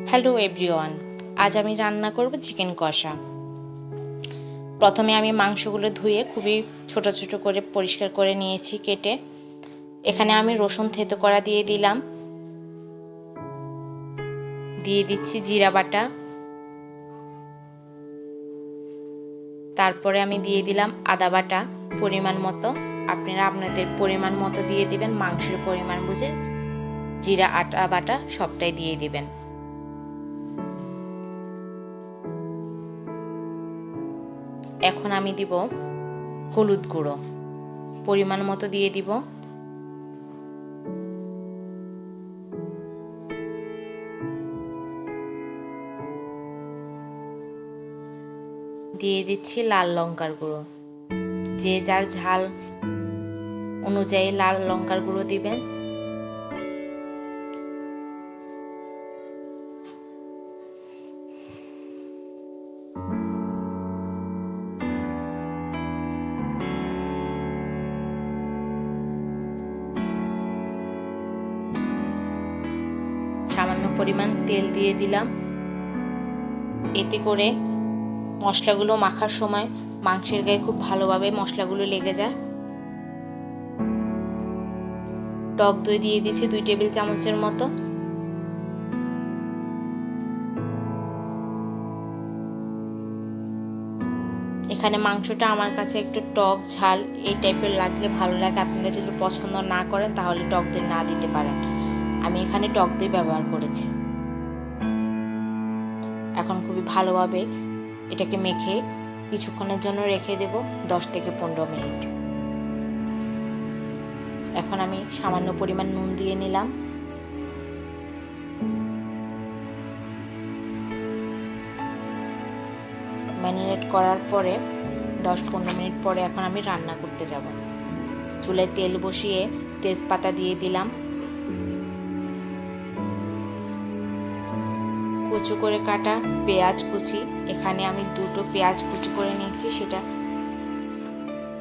Hello everyone, আজ আমি রান্না করব চিকেন কষা। প্রথমে আমি মাংসগুলো ধুয়ে খুবই ছোট ছোট করে পরিষ্কার করে নিয়েছি কেটে। এখানে আমি রসুন থেতো করা দিয়ে দিলাম, দিয়ে দিচ্ছি জিরা বাটা, তারপরে আমি দিয়ে দিলাম আদা বাটা পরিমাণ মতো। আপনারা আপনাদের পরিমাণ মতো দিয়ে দিবেন, মাংসের পরিমাণ বুঝে জিরা আটা বাটা সবটাই দিয়ে দিবেন। এখন আমি দিব হলুদ গুঁড়ো, পরিমাণ মতো দিয়ে দিব। দিয়ে দিচ্ছি লাল লঙ্কার গুঁড়ো, যে যার ঝাল অনুযায়ী লাল লঙ্কার গুঁড়ো দিবেন। সামান্য পরিমাণ তেল দিয়ে দিলাম, এতে করে মশলাগুলো মাখার সময় মাংসের গায়ে খুব ভালোভাবে মশলাগুলো লেগে যায়। টক দই দিয়ে দিচ্ছি 2 টেবিল চামচের মতো। এখানে মাংসটা আমার কাছে একটু টক ঝাল এই টাইপের লাগলে ভালো লাগে। আপনারা যদি পছন্দ না করেন তাহলে টক দই না দিতে পারেন। আমি এখানে টক দই ব্যবহার করেছি। এখন খুবই ভালোভাবে এটাকে মেখে কিছুক্ষণের জন্য রেখে দেব, 10 থেকে 15 মিনিট। এখন আমি সামান্য পরিমাণ নুন দিয়ে নিলাম। ম্যারিনেট করার পরে 10-15 মিনিট পরে এখন আমি রান্না করতে যাব। চুলায় তেল বসিয়ে তেজপাতা দিয়ে দিলাম, কুচি করে কাটা পেঁয়াজ কুচি, এখানে আমি 2টো পেঁয়াজ কুচি করে নিচ্ছি, সেটা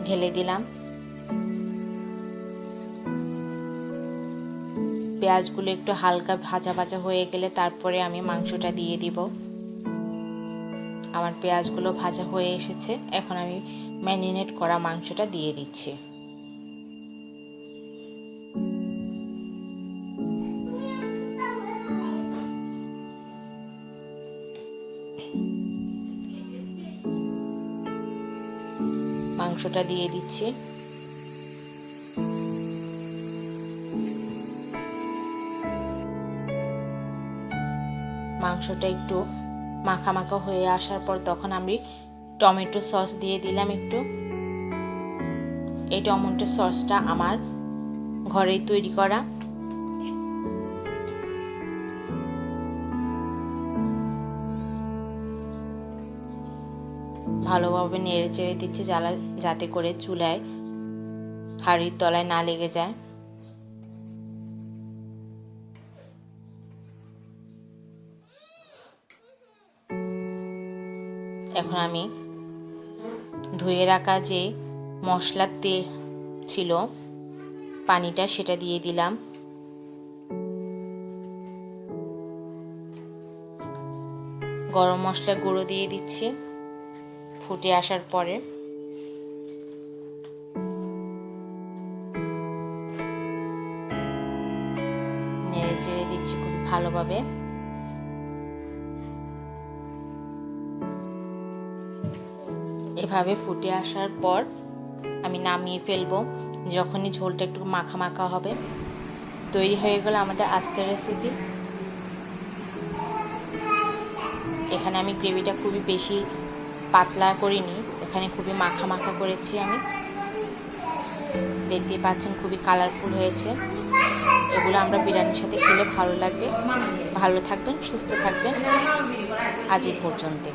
ঢেলে দিলাম। পেঁয়াজগুলো একটু হালকা ভাজা ভাজা হয়ে গেলে তারপরে আমি মাংসটা দিয়ে দিব। আমার পেঁয়াজগুলো ভাজা হয়ে এসেছে, এখন আমি ম্যারিনেট করা মাংসটা দিয়ে দিচ্ছি। মাংসটা দিয়ে দিচ্ছি। মাংসটা একটু মাখা মাখা হয়ে আসার পর তখন আমি টমেটো সস দিয়ে দিলাম একটু। এই টমেটো সসটা আমার ঘরেই তৈরি করা। ভালোভাবে নেড়ে চেড়ে দিচ্ছি যাতে করে চুলায় হাঁড়ির তলায় না লেগে যায়। এখন আমি ধুয়ে রাখা যে মশলার তেল ছিল পানিটা সেটা দিয়ে দিলাম। গরম মশলা গুঁড়ো দিয়ে দিচ্ছি ফুটে আসার পরে। নেড়ে চেড়ে দিচ্ছি খুব ভালোভাবে। এভাবে ফুটে আসার পর আমি নামিয়ে ফেলবো। যখনই ঝোলটা একটু মাখা মাখা হবে, তৈরি হয়ে গেল আমাদের আজকের রেসিপি। এখানে আমি গ্রেভিটা খুবই বেশি পাতলা করিনি, এখানে খুবই মাখা মাখা করেছি আমি। দেখতে পাচ্ছেন খুবই কালারফুল হয়েছে। এগুলো আমরা বিরিয়ানির সাথে খেলে ভালো লাগবে। ভালো থাকবেন, সুস্থ থাকবেন। আজ এই পর্যন্ত।